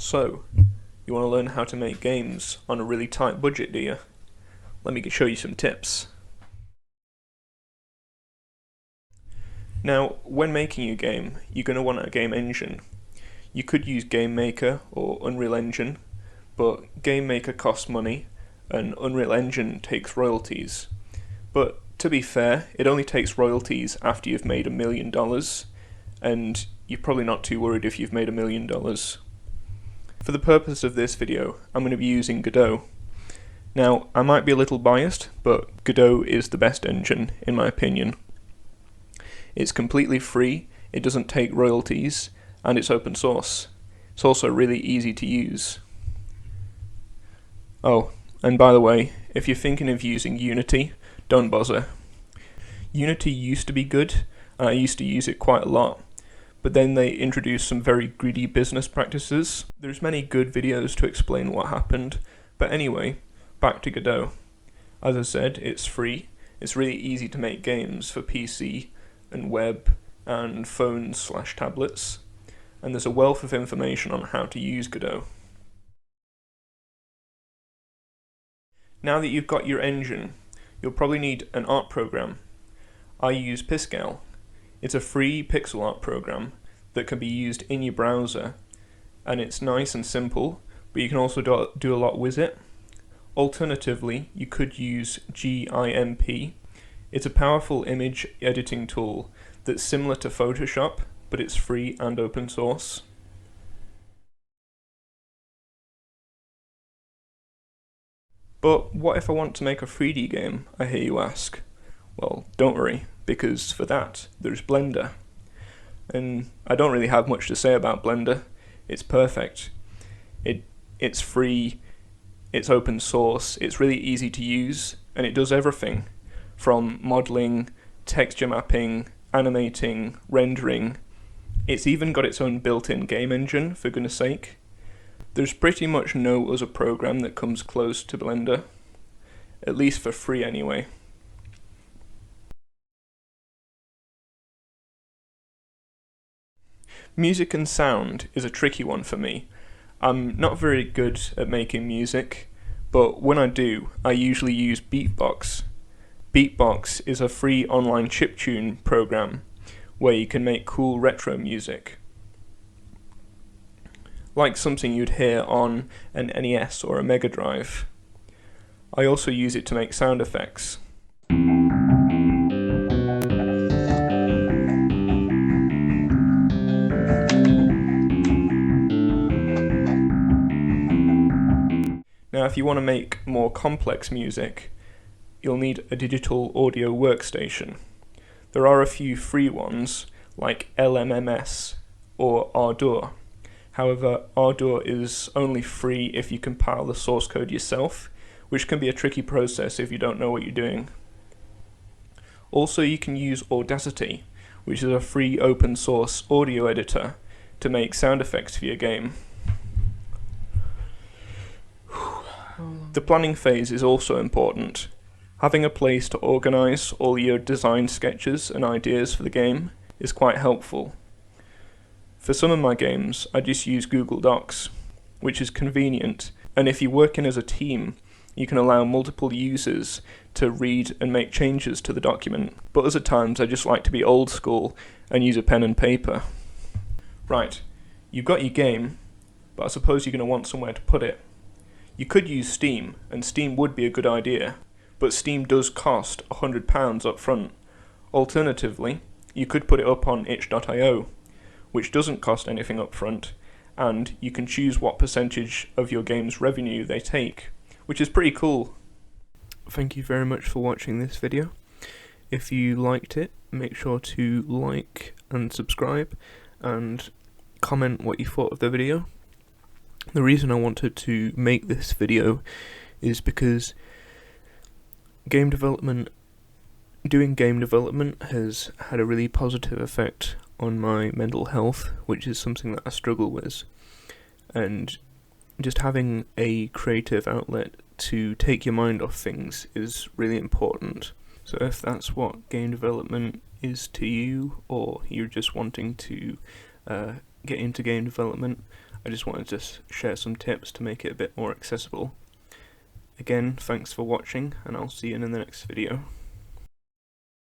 So, you want to learn how to make games on a really tight budget, do you? Let me show you some tips. Now, when making a game, you're going to want a game engine. You could use Game Maker or Unreal Engine, but Game Maker costs money and Unreal Engine takes royalties. But to be fair, it only takes royalties after you've made $1 million, and you're probably not too worried if you've made $1 million. For the purpose of this video, I'm going to be using Godot. Now, I might be a little biased, but Godot is the best engine, in my opinion. It's completely free, it doesn't take royalties, and it's open source. It's also really easy to use. Oh, and by the way, if you're thinking of using Unity, don't bother. Unity used to be good, and I used to use it quite a lot, but then they introduced some very greedy business practices. There's many good videos to explain what happened, but anyway, back to Godot. As I said, it's free, it's really easy to make games for PC and web and phones/tablets, and there's a wealth of information on how to use Godot. Now that you've got your engine, you'll probably need an art program. I use Piscal. It's a free pixel art program that can be used in your browser, and it's nice and simple, but you can also do a lot with it. Alternatively, you could use g.i.m.p. It's a powerful image editing tool that's similar to Photoshop, but it's free and open source. But what if I want to make a 3D game, I hear you ask? Well, don't worry, because for that, there's Blender. And I don't really have much to say about Blender. It's perfect. It's free, it's open source, it's really easy to use, and it does everything from modeling, texture mapping, animating, rendering. It's even got its own built-in game engine, for goodness sake. There's pretty much no other program that comes close to Blender, at least for free anyway. Music and sound is a tricky one for me. I'm not very good at making music, but when I do, I usually use Beatbox. Beatbox is a free online chiptune program where you can make cool retro music, like something you'd hear on an NES or a Mega Drive. I also use it to make sound effects. Now, if you want to make more complex music, you'll need a digital audio workstation. There are a few free ones, like LMMS or Ardour. However, Ardour is only free if you compile the source code yourself, which can be a tricky process if you don't know what you're doing. Also, you can use Audacity, which is a free open source audio editor, to make sound effects for your game. The planning phase is also important. Having a place to organise all your design sketches and ideas for the game is quite helpful. For some of my games, I just use Google Docs, which is convenient, and if you're working as a team, you can allow multiple users to read and make changes to the document, but other times I just like to be old school and use a pen and paper. Right, you've got your game, but I suppose you're going to want somewhere to put it. You could use Steam, and Steam would be a good idea, but Steam does cost £100 up front. Alternatively, you could put it up on itch.io, which doesn't cost anything up front, and you can choose what percentage of your game's revenue they take, which is pretty cool. Thank you very much for watching this video. If you liked it, make sure to like and subscribe, and comment what you thought of the video. The reason I wanted to make this video is because doing game development has had a really positive effect on my mental health, which is something that I struggle with, and just having a creative outlet to take your mind off things is really important. So if that's what game development is to you, or you're just wanting to get into game development. I just wanted to share some tips to make it a bit more accessible. Again, thanks for watching, and I'll see you in the next video.